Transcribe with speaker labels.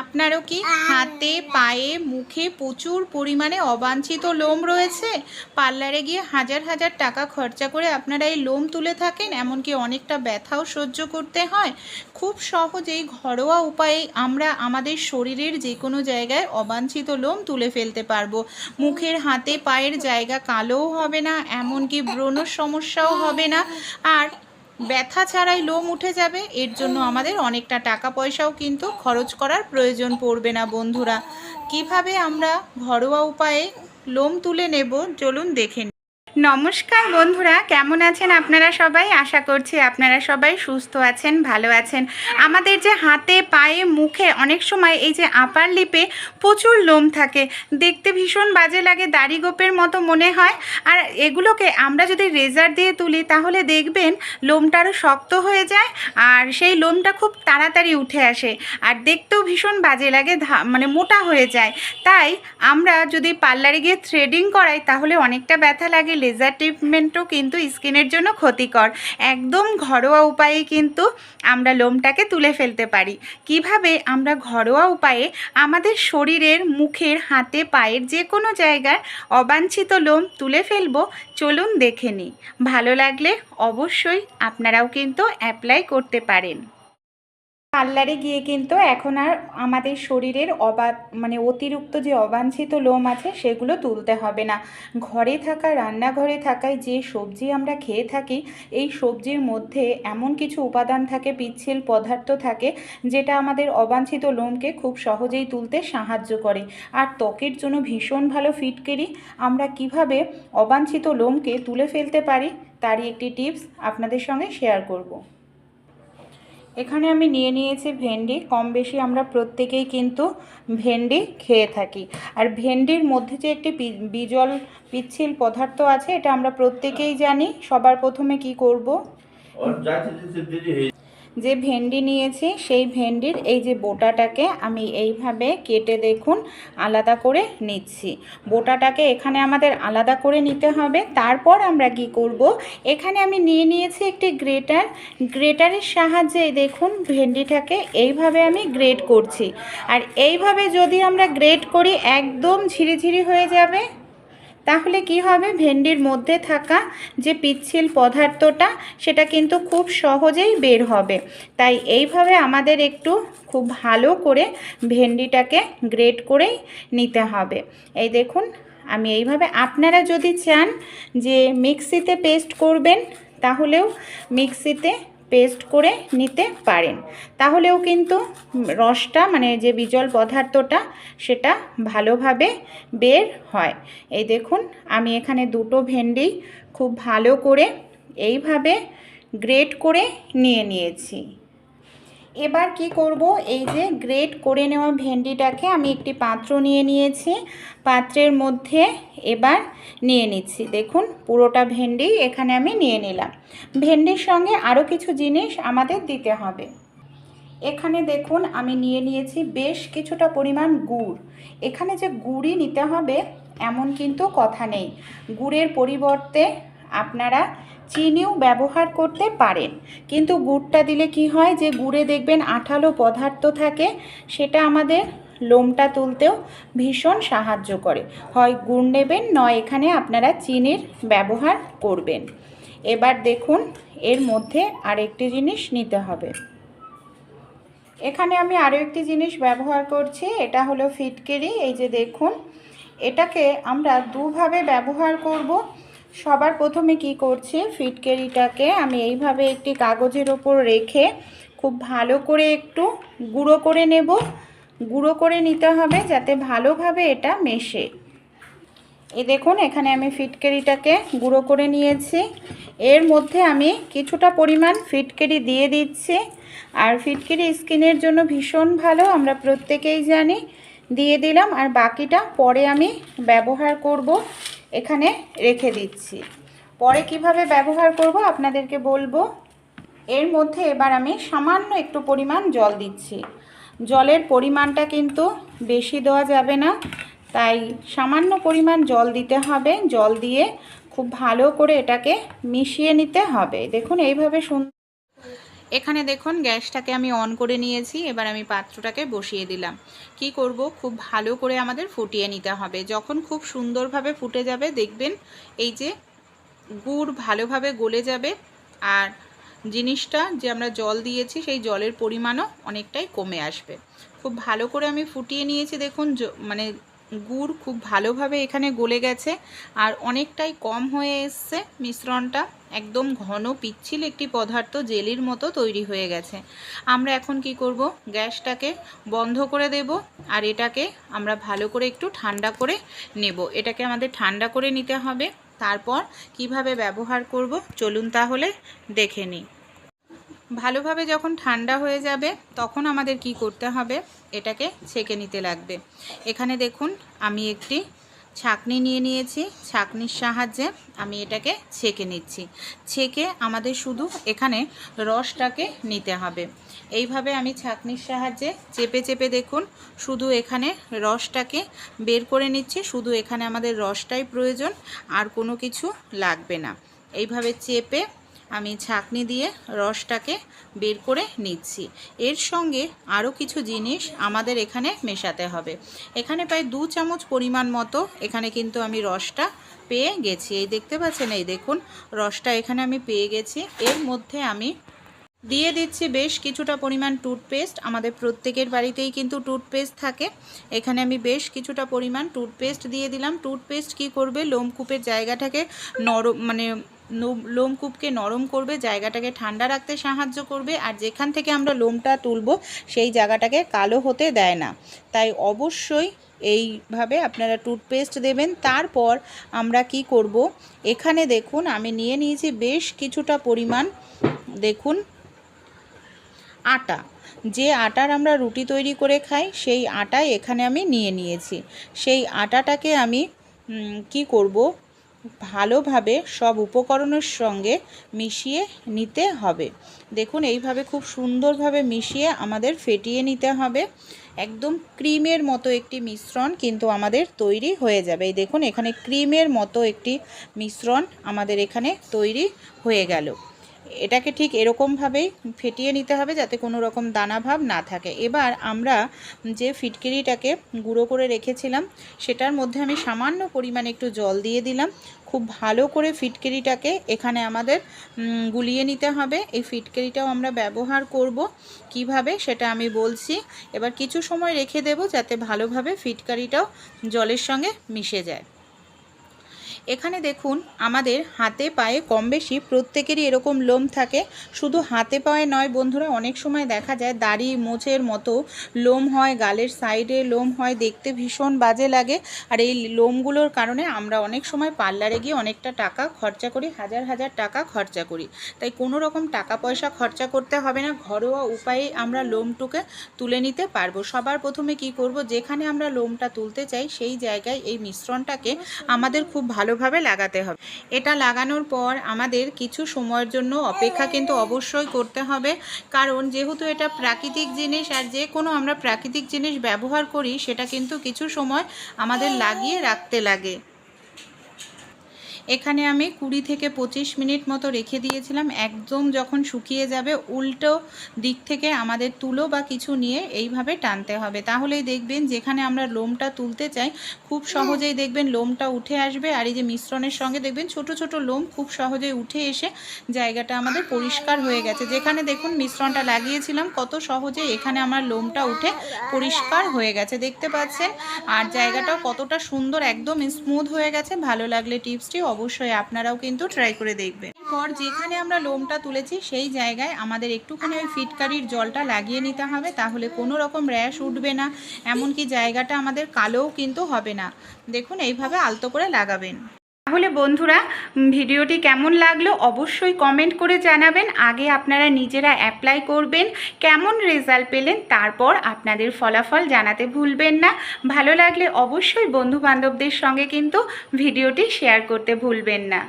Speaker 1: আপনারও কি হাতে পায়ে মুখে প্রচুর পরিমাণে অবাঞ্ছিত লোম রয়েছে? পার্লারে গিয়ে হাজার হাজার টাকা খরচা করে আপনারা এই লোম তুলে থাকেন, এমনকি অনেকটা ব্যথাও সহ্য করতে হয়। খুব সহজেই ঘরোয়া উপায়ে আমরা আমাদের শরীরের যে কোনো জায়গায় অবাঞ্ছিত লোম তুলে ফেলতে পারবো। মুখের হাতে পায়ের জায়গা কালোও হবে না, এমনকি ব্রণর সমস্যাও হবে না, আর ব্যথা ছাড়াই লোম উঠে যাবে। এর জন্য আমাদের অনেকটা টাকা পয়সাও কিন্তু খরচ করার প্রয়োজন পড়বে না। বন্ধুরা, কিভাবে আমরা ঘরোয়া উপায়ে লোম তুলে নেব চলুন দেখে নিই। নমস্কার বন্ধুরা, কেমন আছেন আপনারা সবাই? আশা করছি আপনারা সবাই সুস্থ আছেন, ভালো আছেন। আমাদের যে হাতে পায়ে মুখে অনেক সময় এই যে আপার লিপে প্রচুর লোম থাকে, দেখতে ভীষণ বাজে লাগে, দাড়ি গোপের মতো মনে হয়। আর এগুলোকে আমরা যদি রেজার দিয়ে তুলি তাহলে দেখবেন লোমটা আরও শক্ত হয়ে যায়, আর সেই লোমটা খুব তাড়াতাড়ি উঠে আসে, আর দেখতেও ভীষণ বাজে লাগে, মানে মোটা হয়ে যায়। তাই আমরা যদি পার্লারে গিয়ে থ্রেডিং করাই তাহলে অনেকটা ব্যথা লাগে। লেজার ট্রিটমেন্টও কিন্তু স্কিনের জন্য ক্ষতিকর। একদম ঘরোয়া উপায়ে কিন্তু আমরা লোমটাকে তুলে ফেলতে পারি। কিভাবে আমরা ঘরোয়া উপায়ে আমাদের শরীরের মুখের হাতে পায়ের যে কোনো জায়গায় অবাঞ্ছিত লোম তুলে ফেলবো চলুন দেখে নিই। ভালো লাগলে অবশ্যই আপনারাও কিন্তু অ্যাপ্লাই করতে পারেন। পার্লারে গিয়ে কিন্তু এখন আর আমাদের শরীরের অতিরিক্ত যে অবাঞ্ছিত লোম আছে সেগুলো তুলতে হবে না। ঘরে থাকা, রান্নাঘরে থাকায় যে সবজি আমরা খেয়ে থাকি, এই সবজির মধ্যে এমন কিছু উপাদান থাকে, পিচ্ছিল পদার্থ থাকে, যেটা আমাদের অবাঞ্ছিত লোমকে খুব সহজেই তুলতে সাহায্য করে। আর ত্বকের জন্য ভীষণ ভালো ফিটকিরি। আমরা কিভাবে অবাঞ্ছিত লোমকে তুলে ফেলতে পারি তারই একটি টিপস আপনাদের সঙ্গে শেয়ার করব। এখানে আমি নিয়ে নিয়েছি ভেন্ডি। কম বেশি আমরা প্রত্যেকেই কিন্তু ভেন্ডি খেয়ে থাকি, আর ভেন্ডির মধ্যে যে একটি বিজল পিচ্ছিল পদার্থ আছে এটা আমরা প্রত্যেকেই জানি। সবার প্রথমে কি করব, যে ভেন্ডি নিয়েছি সেই ভেন্ডির এই যে বোটাটাকে আমি এইভাবে কেটে দেখুন আলাদা করে নিচ্ছি। বোটাটাকে এখানে আমাদের আলাদা করে নিতে হবে। তারপর আমরা কি করব, এখানে আমি নিয়ে নিয়েছি একটি গ্রেটারের সাহায্যে দেখুন ভেন্ডিটাকে এইভাবে আমি গ্রেট করছি। আর এইভাবে যদি আমরা গ্রেট করি একদম ঝিরিঝিরি হয়ে যাবে। তাহলে কি হবে, ভেন্ডির মধ্যে থাকা যে পিচ্ছিল পদার্থটা সেটা কিন্তু খুব সহজেই বের হবে। তাই এইভাবে আমাদের একটু খুব ভালো করে ভেন্ডিটাকে গ্রেট করেই নিতে হবে। এই দেখুন আমি এইভাবে, আপনারা যদি চান যে মিক্সিতে পেস্ট করবেন তাহলেও মিক্সিতে পেস্ট করে নিতে পারেন, তাহলেও কিন্তু রসটা মানে যে বিজল পদার্থটা সেটা ভালোভাবে বের হয়। এই দেখুন আমি এখানে দুটো ভেন্ডি খুব ভালো করে এইভাবে গ্রেট করে নিয়ে নিয়েছি। এবার কি করব, এই যে গ্রেট করে নেওয়া ভেন্ডিটাকে আমি একটি পাত্র নিয়ে নিয়েছি। পাত্রের মধ্যে এবার নিয়ে নিচ্ছি। দেখুন পুরোটা ভেন্ডি এখানে আমি নিয়ে নিলাম। ভেন্ডির সঙ্গে আরও কিছু জিনিস আমাদের দিতে হবে। এখানে দেখুন আমি নিয়ে নিয়েছি বেশ কিছুটা পরিমাণ গুড়। এখানে যে গুড়ই নিতে হবে এমন কিন্তু কথা নেই, গুড়ের পরিবর্তে আপনারা চিনিও ব্যবহার করতে পারেন। কিন্তু গুড়টা দিলে কি হয়, যে গুড়ে দেখবেন আঠালো পদার্থ থাকে, সেটা আমাদের লোমটা তুলতেও ভীষণ সাহায্য করে। হয় গুড় নেবেন, নয় এখানে আপনারা চিনির ব্যবহার করবেন। এবার দেখুন এর মধ্যে আরেকটি জিনিস নিতে হবে। এখানে আমি আরও একটি জিনিস ব্যবহার করছি, এটা হলো ফিটকিরি। এই যে দেখুন এটাকে আমরা দুভাবে ব্যবহার করব। সবার প্রথমে কি করছি, ফিটকিরিটাকে আমি এইভাবে একটি কাগজের ওপর রেখে খুব ভালো করে একটু গুঁড়ো করে নেব। গুঁড়ো করে নিতে হবে যাতে ভালোভাবে এটা মেশে। এই দেখুন এখানে আমি ফিটকিরিটাকে গুঁড়ো করে নিয়েছি। এর মধ্যে আমি কিছুটা পরিমাণ ফিটকিরি দিয়ে দিচ্ছি। আর ফিটকিরি স্কিনের জন্য ভীষণ ভালো, আমরা প্রত্যেকেই জানি। দিয়ে দিলাম, আর বাকিটা পরে আমি ব্যবহার করব। এখানে রেখে দিচ্ছি, পরে কিভাবে ব্যবহার করব আপনাদেরকে বলবো। এর মধ্যে এবার আমি সামান্য একটু পরিমাণ জল দিচ্ছি। জলের পরিমাণটা কিন্তু বেশি দেওয়া যাবে না, তাই সামান্য পরিমাণ জল দিতে হবে। জল দিয়ে খুব ভালো করে এটাকে মিশিয়ে নিতে হবে। দেখুন এইভাবে এখানে দেখুন গ্যাসটাকে আমি অন করে নিয়েছি। এবার আমি পাত্রটাকে বসিয়ে দিলাম। কি করব, খুব ভালো করে আমাদের ফুটিয়ে নিতে হবে। যখন খুব সুন্দরভাবে ফুটে যাবে দেখবেন এই যে গুড় ভালোভাবে গলে যাবে, আর জিনিসটা যে আমরা জল দিয়েছি সেই জলের পরিমাণও অনেকটাই কমে আসবে। খুব ভালো করে আমি ফুটিয়ে নিয়েছি। দেখুন মানে গুড় খুব ভালোভাবে এখানে গলে গেছে আর অনেকটাই কম হয়ে এসছে মিশ্রণটা। একদম ঘন পিচ্ছিল একটি পদার্থ জেলির মতো তৈরি হয়ে গেছে। আমরা এখন কি করব, গ্যাসটাকে বন্ধ করে দেব আর এটাকে আমরা ভালো করে একটু ঠান্ডা করে নেব। এটাকে আমাদের ঠান্ডা করে নিতে হবে। তারপর কিভাবে ব্যবহার করব চলুন তাহলে দেখে নিই। ভালোভাবে যখন ঠান্ডা হয়ে যাবে তখন আমাদের কি করতে হবে, এটাকে ছেঁকে নিতে লাগবে। এখানে দেখুন আমি একটি ছাঁকনি নিয়ে নিয়েছি। ছাঁকনির সাহায্যে আমি এটাকে ছেঁকে নিচ্ছি। ছেঁকে আমাদের শুধু এখানে রসটাকে নিতে হবে। এইভাবে আমি ছাঁকনির সাহায্যে চেপে চেপে দেখুন শুধু এখানে রসটাকে বের করে নিচ্ছি। শুধু এখানে আমাদের রসটাই প্রয়োজন, আর কোনো কিছু লাগবে না। এইভাবে চেপে আমি ছাঁকনি দিয়ে রসটাকে বের করে নিচ্ছি। এর সঙ্গে আরও কিছু জিনিস আমাদের এখানে মেশাতে হবে। এখানে প্রায় 2 চামচ পরিমাণ মতো এখানে কিন্তু আমি রসটা পেয়ে গেছি। এই দেখতে পাচ্ছেন, এই দেখুন রসটা এখানে আমি পেয়ে গেছি। এর মধ্যে আমি দিয়ে দিচ্ছি বেশ কিছুটা পরিমাণ টুথপেস্ট। আমাদের প্রত্যেকের বাড়িতেই কিন্তু টুথপেস্ট থাকে। এখানে আমি বেশ কিছুটা পরিমাণ টুথপেস্ট দিয়ে দিলাম। টুথপেস্ট কি করবে, লোমকূপের জায়গাটাকে নরম মানে লোমকূপকে নরম করবে, জায়গাটাকে ঠান্ডা রাখতে সাহায্য করবে, আর যেখান থেকে আমরা লোমটা তুলব সেই জায়গাটাকে কালো হতে দেয় না। তাই অবশ্যই এইভাবে আপনারা টুথপেস্ট দেবেন। তারপর আমরা কি করব, এখানে দেখুন আমি নিয়ে নিয়েছি বেশ কিছুটা পরিমাণ দেখুন আটা। যে আটার আমরা রুটি তৈরি করে খাই সেই আটাই এখানে আমি নিয়ে নিয়েছি। সেই আটাটাকে আমি কি করব, ভালোভাবে সব উপকরণের সঙ্গে মিশিয়ে নিতে হবে। দেখুন এইভাবে খুব সুন্দরভাবে মিশিয়ে আমাদের ফেটিয়ে নিতে হবে। একদম ক্রিমের মতো একটি মিশ্রণ কিন্তু আমাদের তৈরি হয়ে যাবে। এই দেখুন এখানে ক্রিমের মতো একটি মিশ্রণ আমাদের এখানে তৈরি হয়ে গেল। এটাকে ঠিক এরকমভাবেই ফেটিয়ে নিতে হবে যাতে কোনো রকম দানা ভাব না থাকে। এবার আমরা যে ফিটকিরিটাকে গুঁড়ো করে রেখেছিলাম সেটার মধ্যে আমি সামান্য পরিমাণে একটু জল দিয়ে দিলাম। খুব ভালো করে ফিটকিরিটাকে এখানে আমাদের গুলিয়ে নিতে হবে। এই ফিটকিরিটাও আমরা ব্যবহার করব কিভাবে সেটা আমি বলছি। এবার কিছু সময় রেখে দেব যাতে ভালোভাবে ফিটকারিটাও জলের সঙ্গে মিশে যায়। এখানে দেখুন আমাদের হাতে পায়ে কম বেশি প্রত্যেকেরই এরকম লোম থাকে। শুধু হাতে পায়ে নয় বন্ধুরা, অনেক সময় দেখা যায় দাড়ি মোচের মতো লোম হয়, গালের সাইডে লোম হয়, দেখতে ভীষণ বাজে লাগে। আর এই লোমগুলোর কারণে আমরা অনেক সময় পার্লারে গিয়ে অনেকটা টাকা খরচা করি, হাজার হাজার টাকা খরচা করি। তাই কোনো রকম টাকা পয়সা খরচা করতে হবে না, ঘরোয়া উপায়ে আমরা লোমটুকে তুলে নিতে পারবো। সবার প্রথমে কি করব, যেখানে আমরা লোমটা তুলতে চাই সেই জায়গায় এই মিশ্রণটাকে আমাদের খুব ভালোভাবে লাগাতে হবে। এটা লাগানোর পর আমাদের কিছু সময়ের জন্য অপেক্ষা কিন্তু অবশ্যই করতে হবে, কারণ যেহেতু এটা প্রাকৃতিক জিনিস আর যে কোনো আমরা প্রাকৃতিক জিনিস ব্যবহার করি সেটা কিন্তু কিছু সময় আমাদের লাগিয়ে রাখতে লাগে। এখানে আমি 20 থেকে 25 মিনিট মতো রেখে দিয়েছিলাম। একদম যখন শুকিয়ে যাবে উল্টো দিক থেকে আমাদের তুলো বা কিছু নিয়ে এইভাবে টানতে হবে। তাহলেই দেখবেন যেখানে আমরা লোমটা তুলতে চাই খুব সহজেই দেখবেন লোমটা উঠে আসবে। আর এই যে মিশ্রণের সঙ্গে দেখবেন ছোট ছোট লোম খুব সহজেই উঠে এসে জায়গাটা আমাদের পরিষ্কার হয়ে গেছে। যেখানে দেখুন মিশ্রণটা লাগিয়েছিলাম কত সহজে এখানে আমার লোমটা উঠে পরিষ্কার হয়ে গেছে, দেখতে পাচ্ছেন। আর জায়গাটাও কতটা সুন্দর একদম স্মুথ হয়ে গেছে। ভালো লাগলে টিপসটি অবশ্যই আপনারাও কিন্তু ট্রাই করে দেখবেন। এরপর যেখানে আমরা লোমটা তুলেছি সেই জায়গায় আমাদের একটুখানি ওই ফিটকারির জলটা লাগিয়ে নিতে হবে, তাহলে কোনো রকম র্যাশ উঠবে না, এমনকি জায়গাটা আমাদের কালোও কিন্তু হবে না। দেখুন এইভাবে আলতো করে লাগাবেন। তাহলে বন্ধুরা ভিডিওটি কেমন লাগলো অবশ্যই কমেন্ট করে জানাবেন। আগে আপনারা নিজেরা অ্যাপ্লাই করবেন, কেমন রেজাল্ট পেলেন তারপর আপনাদের ফলাফল জানাতে ভুলবেন না। ভালো লাগলে অবশ্যই বন্ধু বান্ধবদের সঙ্গে কিন্তু ভিডিওটি শেয়ার করতে ভুলবেন না।